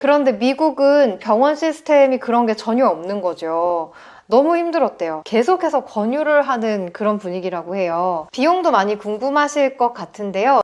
그런데 미국은 병원 시스템이 그런 게 전혀 없는 거죠. 너무 힘들었대요. 계속해서 권유를 하는 그런 분위기라고 해요. 비용도 많이 궁금하실 것 같은데요.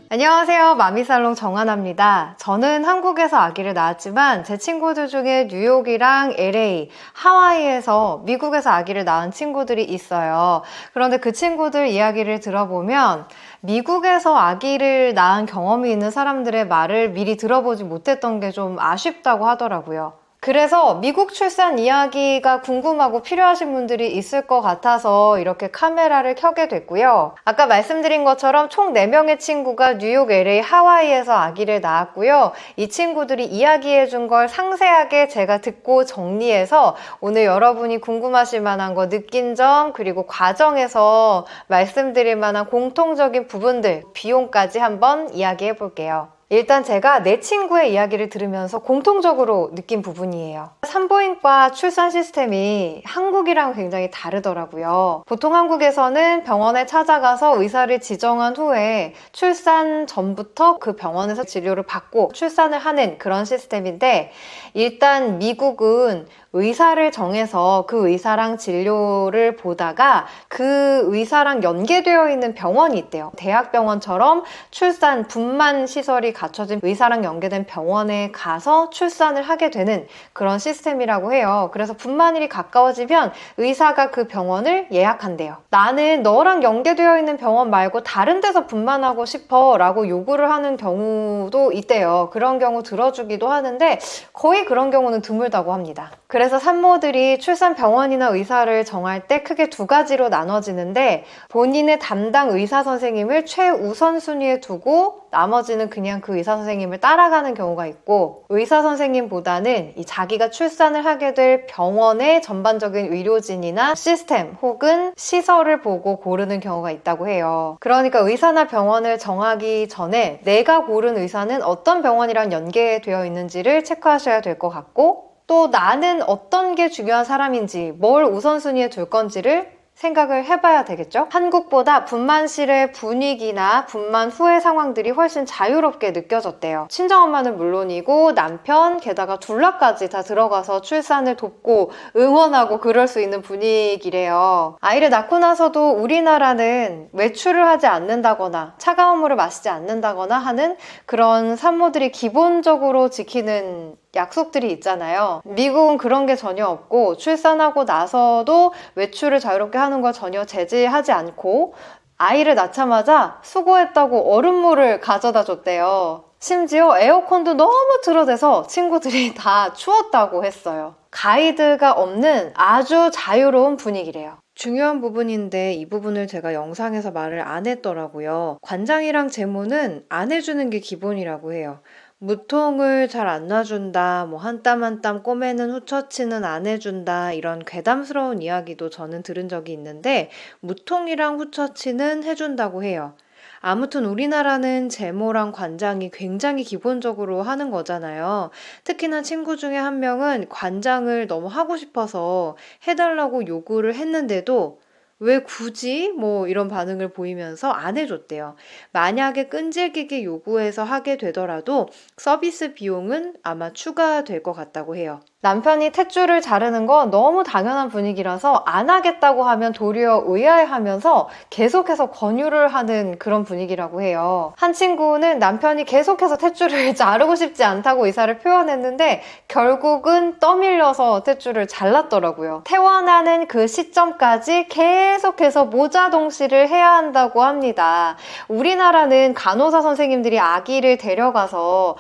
안녕하세요. 마미살롱 정하나입니다. 저는 한국에서 아기를 낳았지만 제 친구들 중에 뉴욕이랑 LA, 하와이에서 미국에서 아기를 낳은 친구들이 있어요. 그런데 그 친구들 이야기를 들어보면 미국에서 아기를 낳은 경험이 있는 사람들의 말을 미리 들어보지 못했던 게 좀 아쉽다고 하더라고요. 그래서 미국 출산 이야기가 궁금하고 필요하신 분들이 있을 것 같아서 이렇게 카메라를 켜게 됐고요. 아까 말씀드린 것처럼 총 4명의 친구가 뉴욕, LA, 하와이에서 아기를 낳았고요. 이 친구들이 이야기해 준 걸 상세하게 제가 듣고 정리해서 오늘 여러분이 궁금하실 만한 거, 느낀 점, 그리고 과정에서 말씀드릴 만한 공통적인 부분들, 비용까지 한번 이야기해 볼게요. 일단 제가 내 친구의 이야기를 들으면서 공통적으로 느낀 부분이에요. 산부인과 출산 시스템이 한국이랑 굉장히 다르더라고요. 보통 한국에서는 병원에 찾아가서 의사를 지정한 후에 출산 전부터 그 병원에서 진료를 받고 출산을 하는 그런 시스템인데, 일단 미국은 의사를 정해서 그 의사랑 진료를 보다가 그 의사랑 연계되어 있는 병원이 있대요. 대학병원처럼 출산, 분만 시설이 갖춰진 의사랑 연계된 병원에 가서 출산을 하게 되는 그런 시스템이라고 해요. 그래서 분만일이 가까워지면 의사가 그 병원을 예약한대요. 나는 너랑 연계되어 있는 병원 말고 다른 데서 분만하고 싶어 라고 요구를 하는 경우도 있대요. 그런 경우 들어주기도 하는데 거의 그런 경우는 드물다고 합니다. 그래서 산모들이 출산 병원이나 의사를 정할 때 크게 2가지로 나눠지는데, 본인의 담당 의사 선생님을 최우선 순위에 두고 나머지는 그냥 그 의사 선생님을 따라가는 경우가 있고, 의사 선생님보다는 자기가 출산을 하게 될 병원의 전반적인 의료진이나 시스템 혹은 시설을 보고 고르는 경우가 있다고 해요. 그러니까 의사나 병원을 정하기 전에 내가 고른 의사는 어떤 병원이랑 연계되어 있는지를 체크하셔야 될 것 같고, 또 나는 어떤 게 중요한 사람인지, 뭘 우선순위에 둘 건지를 생각을 해봐야 되겠죠? 한국보다 분만실의 분위기나 분만 후의 상황들이 훨씬 자유롭게 느껴졌대요. 친정엄마는 물론이고 남편, 게다가 둘러까지 다 들어가서 출산을 돕고 응원하고 그럴 수 있는 분위기래요. 아이를 낳고 나서도 우리나라는 외출을 하지 않는다거나 차가운 물을 마시지 않는다거나 하는 그런 산모들이 기본적으로 지키는 약속들이 있잖아요. 미국은 그런 게 전혀 없고 출산하고 나서도 외출을 자유롭게 하는 걸 전혀 제지하지 않고, 아이를 낳자마자 수고했다고 얼음물을 가져다 줬대요. 심지어 에어컨도 너무 틀어대서 친구들이 다 추웠다고 했어요. 가이드가 없는 아주 자유로운 분위기래요. 중요한 부분인데 이 부분을 제가 영상에서 말을 안 했더라고요. 관장이랑 제모는 안 해주는 게 기본이라고 해요. 무통을 잘 안 놔준다, 뭐 한 땀 한 땀 꼬매는 후처치는 안 해준다, 이런 괴담스러운 이야기도 저는 들은 적이 있는데, 무통이랑 후처치는 해준다고 해요. 아무튼 우리나라는 제모랑 관장이 굉장히 기본적으로 하는 거잖아요. 특히나 친구 중에 한 명은 관장을 너무 하고 싶어서 해달라고 요구를 했는데도 왜 굳이? 뭐 이런 반응을 보이면서 안 해줬대요. 만약에 끈질기게 요구해서 하게 되더라도 서비스 비용은 아마 추가될 것 같다고 해요. 남편이 탯줄을 자르는 건 너무 당연한 분위기라서 안 하겠다고 하면 도리어 의아해하면서 계속해서 권유를 하는 그런 분위기라고 해요. 한 친구는 남편이 계속해서 탯줄을 자르고 싶지 않다고 의사를 표현했는데 결국은 떠밀려서 탯줄을 잘랐더라고요. 퇴원하는 그 시점까지 계속해서 모자동시를 해야 한다고 합니다. 우리나라는 간호사 선생님들이 아기를 데려가서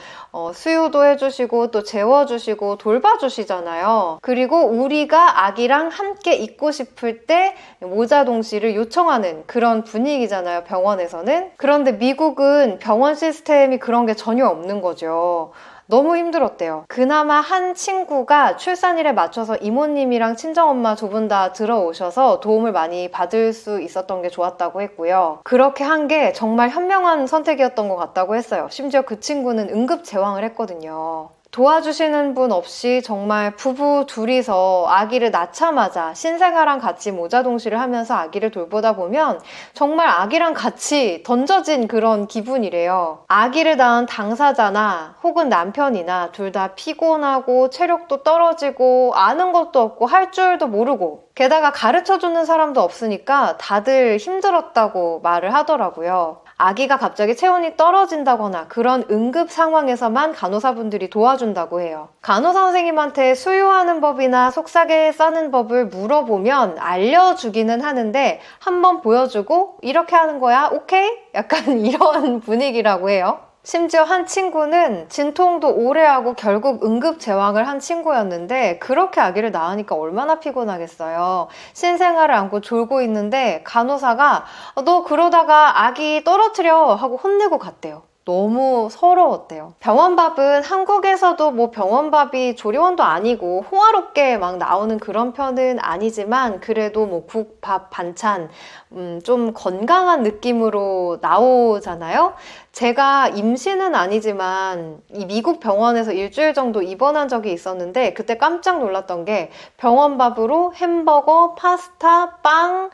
수유도 해주시고 또 재워주시고 돌봐주시잖아요. 그리고 우리가 아기랑 함께 있고 싶을 때 모자동시를 요청하는 그런 분위기잖아요, 병원에서는. 그런데 미국은 병원 시스템이 그런 게 전혀 없는 거죠. 너무 힘들었대요. 그나마 한 친구가 출산일에 맞춰서 이모님이랑 친정엄마 두 분 다 들어오셔서 도움을 많이 받을 수 있었던 게 좋았다고 했고요. 그렇게 한 게 정말 현명한 선택이었던 것 같다고 했어요. 심지어 그 친구는 응급 제왕을 했거든요. 도와주시는 분 없이 정말 부부 둘이서 아기를 낳자마자 신생아랑 같이 모자동시를 하면서 아기를 돌보다 보면 정말 아기랑 같이 던져진 그런 기분이래요. 아기를 낳은 당사자나 혹은 남편이나 둘 다 피곤하고 체력도 떨어지고 아는 것도 없고 할 줄도 모르고 게다가 가르쳐주는 사람도 없으니까 다들 힘들었다고 말을 하더라고요. 아기가 갑자기 체온이 떨어진다거나 그런 응급 상황에서만 간호사분들이 도와준다고 해요. 간호사 선생님한테 수유하는 법이나 속삭여 싸는 법을 물어보면 알려주기는 하는데 한번 보여주고 이렇게 하는 거야? 오케이? 약간 이런 분위기라고 해요. 심지어 한 친구는 진통도 오래 하고 결국 응급 제왕을 한 친구였는데 그렇게 아기를 낳으니까 얼마나 피곤하겠어요. 신생아를 안고 졸고 있는데 간호사가 너 그러다가 아기 떨어뜨려 하고 혼내고 갔대요. 너무 서러웠대요. 병원밥은 한국에서도 뭐 병원밥이 조리원도 아니고 호화롭게 막 나오는 그런 편은 아니지만 그래도 뭐 국, 밥, 반찬 좀 건강한 느낌으로 나오잖아요. 제가 임신은 아니지만 이 미국 병원에서 일주일 정도 입원한 적이 있었는데 그때 깜짝 놀랐던 게 병원밥으로 햄버거, 파스타, 빵,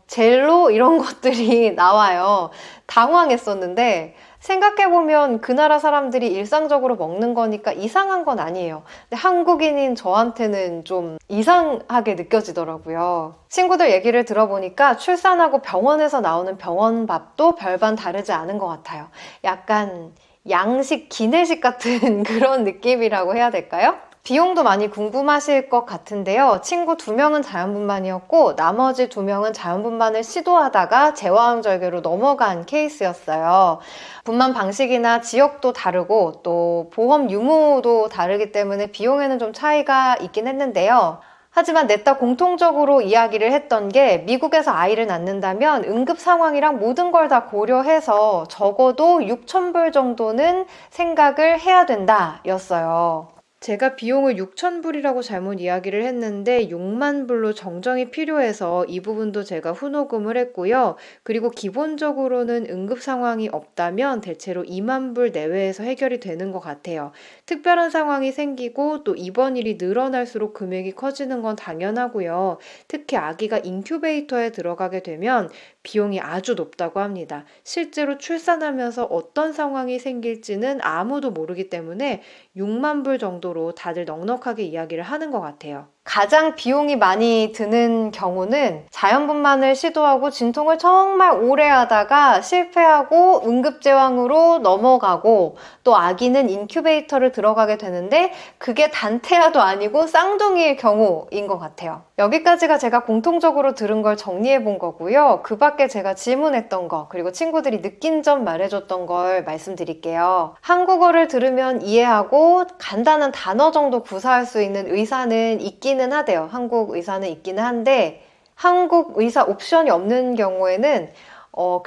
젤로 이런 것들이 나와요. 당황했었는데 생각해보면 그 나라 사람들이 일상적으로 먹는 거니까 이상한 건 아니에요. 근데 한국인인 저한테는 좀 이상하게 느껴지더라고요. 친구들 얘기를 들어보니까 출산하고 병원에서 나오는 병원밥도 별반 다르지 않은 것 같아요. 약간 양식, 기내식 같은 그런 느낌이라고 해야 될까요? 비용도 많이 궁금하실 것 같은데요. 친구 2명은 자연분만이었고 나머지 2명은 자연분만을 시도하다가 제왕절개로 넘어간 케이스였어요. 분만 방식이나 지역도 다르고 또 보험 유무도 다르기 때문에 비용에는 좀 차이가 있긴 했는데요. 하지만 넷 다 공통적으로 이야기를 했던 게 미국에서 아이를 낳는다면 응급 상황이랑 모든 걸 다 고려해서 적어도 6,000불 정도는 생각을 해야 된다 였어요. 제가 비용을 6,000불이라고 잘못 이야기를 했는데 6만 불로 정정이 필요해서 이 부분도 제가 후노금을 했고요. 그리고 기본적으로는 응급 상황이 없다면 대체로 2만 불 내외에서 해결이 되는 것 같아요. 특별한 상황이 생기고 또 입원일이 늘어날수록 금액이 커지는 건 당연하고요. 특히 아기가 인큐베이터에 들어가게 되면 비용이 아주 높다고 합니다. 실제로 출산하면서 어떤 상황이 생길지는 아무도 모르기 때문에 6만 불 정도로 다들 넉넉하게 이야기를 하는 것 같아요. 가장 비용이 많이 드는 경우는 자연분만을 시도하고 진통을 정말 오래 하다가 실패하고 응급제왕으로 넘어가고 또 아기는 인큐베이터를 들어가게 되는데 그게 단태아도 아니고 쌍둥이일 경우인 것 같아요. 여기까지가 제가 공통적으로 들은 걸 정리해 본 거고요. 그 밖에 제가 질문했던 거 그리고 친구들이 느낀 점 말해줬던 걸 말씀드릴게요. 한국어를 들으면 이해하고 간단한 단어 정도 구사할 수 있는 의사는 있기는 하대요. 한국 의사는 있기는 한데 한국 의사 옵션이 없는 경우에는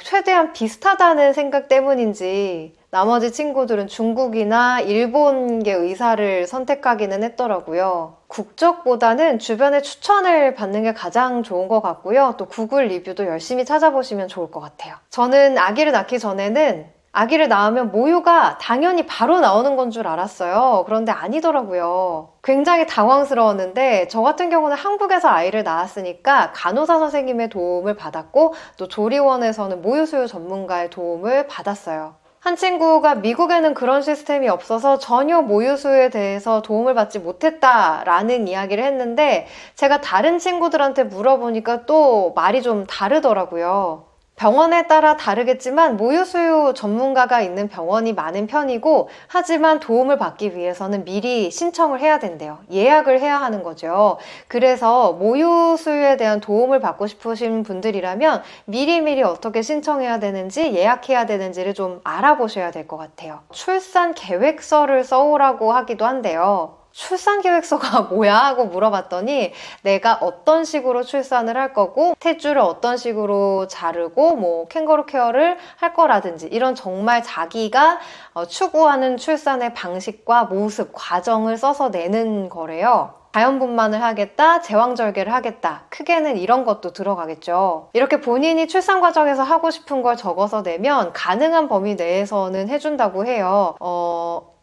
최대한 비슷하다는 생각 때문인지 나머지 친구들은 중국이나 일본계 의사를 선택하기는 했더라고요. 국적보다는 주변에 추천을 받는 게 가장 좋은 것 같고요. 또 구글 리뷰도 열심히 찾아보시면 좋을 것 같아요. 저는 아기를 낳기 전에는 아기를 낳으면 모유가 당연히 바로 나오는 건 줄 알았어요. 그런데 아니더라고요. 굉장히 당황스러웠는데 저 같은 경우는 한국에서 아이를 낳았으니까 간호사 선생님의 도움을 받았고 또 조리원에서는 모유수유 전문가의 도움을 받았어요. 한 친구가 미국에는 그런 시스템이 없어서 전혀 모유수유에 대해서 도움을 받지 못했다라는 이야기를 했는데 제가 다른 친구들한테 물어보니까 또 말이 좀 다르더라고요. 병원에 따라 다르겠지만 모유수유 전문가가 있는 병원이 많은 편이고 하지만 도움을 받기 위해서는 미리 신청을 해야 된대요. 예약을 해야 하는 거죠. 그래서 모유수유에 대한 도움을 받고 싶으신 분들이라면 미리미리 어떻게 신청해야 되는지 예약해야 되는지를 좀 알아보셔야 될 것 같아요. 출산 계획서를 써오라고 하기도 한데요. 출산 계획서가 뭐야? 하고 물어봤더니 내가 어떤 식으로 출산을 할 거고 탯줄을 어떤 식으로 자르고 뭐 캥거루 케어를 할 거라든지 이런 정말 자기가 추구하는 출산의 방식과 모습, 과정을 써서 내는 거래요. 자연분만을 하겠다, 제왕절개를 하겠다. 크게는 이런 것도 들어가겠죠. 이렇게 본인이 출산 과정에서 하고 싶은 걸 적어서 내면 가능한 범위 내에서는 해준다고 해요.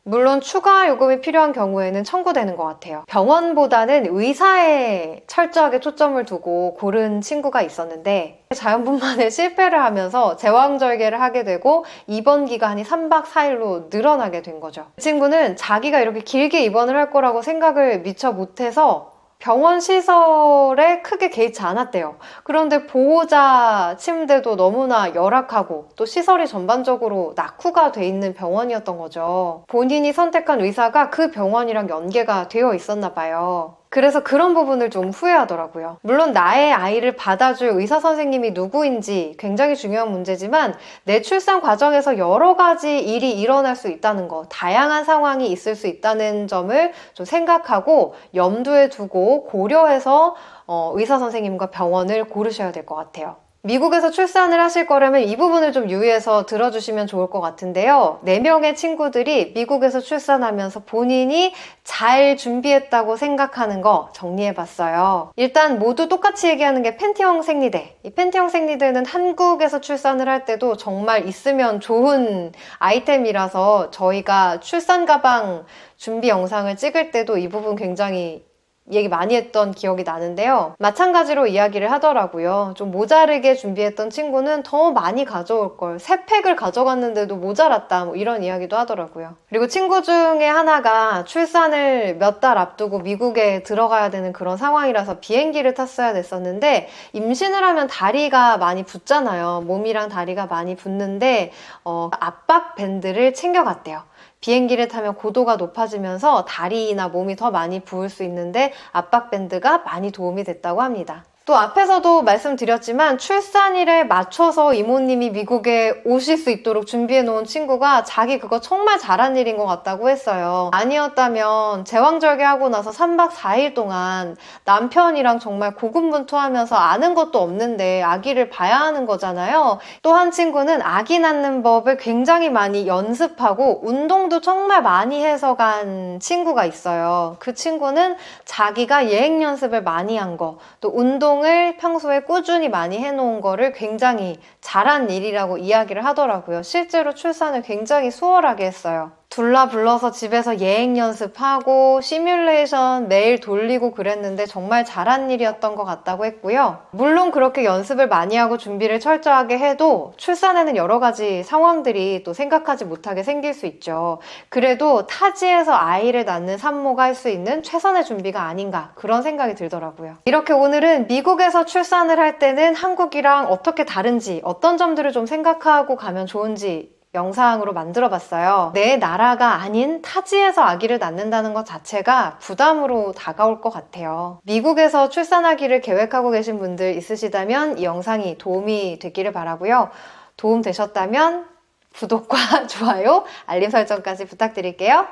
물론 추가 요금이 필요한 경우에는 청구되는 것 같아요. 병원보다는 의사에 철저하게 초점을 두고 고른 친구가 있었는데 자연분만에 실패를 하면서 제왕절개를 하게 되고 입원 기간이 3박 4일로 늘어나게 된 거죠. 그 친구는 자기가 이렇게 길게 입원을 할 거라고 생각을 미처 못해서 병원 시설에 크게 개의치 않았대요. 그런데 보호자 침대도 너무나 열악하고 또 시설이 전반적으로 낙후가 돼 있는 병원이었던 거죠. 본인이 선택한 의사가 그 병원이랑 연계가 되어 있었나 봐요. 그래서 그런 부분을 좀 후회하더라고요. 물론 나의 아이를 받아줄 의사 선생님이 누구인지 굉장히 중요한 문제지만 내 출산 과정에서 여러 가지 일이 일어날 수 있다는 거, 다양한 상황이 있을 수 있다는 점을 좀 생각하고 염두에 두고 고려해서 의사 선생님과 병원을 고르셔야 될 것 같아요. 미국에서 출산을 하실 거라면 이 부분을 좀 유의해서 들어주시면 좋을 것 같은데요. 4명의 친구들이 미국에서 출산하면서 본인이 잘 준비했다고 생각하는 거 정리해봤어요. 일단 모두 똑같이 얘기하는 게 팬티형 생리대. 이 팬티형 생리대는 한국에서 출산을 할 때도 정말 있으면 좋은 아이템이라서 저희가 출산 가방 준비 영상을 찍을 때도 이 부분 굉장히 얘기 많이 했던 기억이 나는데요. 마찬가지로 이야기를 하더라고요. 좀 모자르게 준비했던 친구는 더 많이 가져올 걸. 3팩을 가져갔는데도 모자랐다. 뭐 이런 이야기도 하더라고요. 그리고 친구 중에 하나가 출산을 몇 달 앞두고 미국에 들어가야 되는 그런 상황이라서 비행기를 탔어야 됐었는데 임신을 하면 다리가 많이 붓잖아요. 몸이랑 다리가 많이 붓는데 압박 밴드를 챙겨갔대요. 비행기를 타면 고도가 높아지면서 다리나 몸이 더 많이 부을 수 있는데 압박밴드가 많이 도움이 됐다고 합니다. 또 앞에서도 말씀드렸지만 출산일에 맞춰서 이모님이 미국에 오실 수 있도록 준비해 놓은 친구가 자기 그거 정말 잘한 일인 것 같다고 했어요. 아니었다면 제왕절개하고 나서 3박 4일 동안 남편이랑 정말 고군분투하면서 아는 것도 없는데 아기를 봐야 하는 거잖아요. 또 한 친구는 아기 낳는 법을 굉장히 많이 연습하고 운동도 정말 많이 해서 간 친구가 있어요. 그 친구는 자기가 예행 연습을 많이 한 거, 또 운동을 평소에 꾸준히 많이 해놓은 거를 굉장히 잘한 일이라고 이야기를 하더라고요. 실제로 출산을 굉장히 수월하게 했어요. 둘러 불러서 집에서 예행 연습하고 시뮬레이션 매일 돌리고 그랬는데 정말 잘한 일이었던 것 같다고 했고요. 물론 그렇게 연습을 많이 하고 준비를 철저하게 해도 출산에는 여러 가지 상황들이 또 생각하지 못하게 생길 수 있죠. 그래도 타지에서 아이를 낳는 산모가 할 수 있는 최선의 준비가 아닌가 그런 생각이 들더라고요. 이렇게 오늘은 미국에서 출산을 할 때는 한국이랑 어떻게 다른지 어떤 점들을 좀 생각하고 가면 좋은지 영상으로 만들어 봤어요. 내 나라가 아닌 타지에서 아기를 낳는다는 것 자체가 부담으로 다가올 것 같아요. 미국에서 출산하기를 계획하고 계신 분들 있으시다면 이 영상이 도움이 됐기를 바라고요. 도움 되셨다면 구독과 좋아요, 알림 설정까지 부탁드릴게요.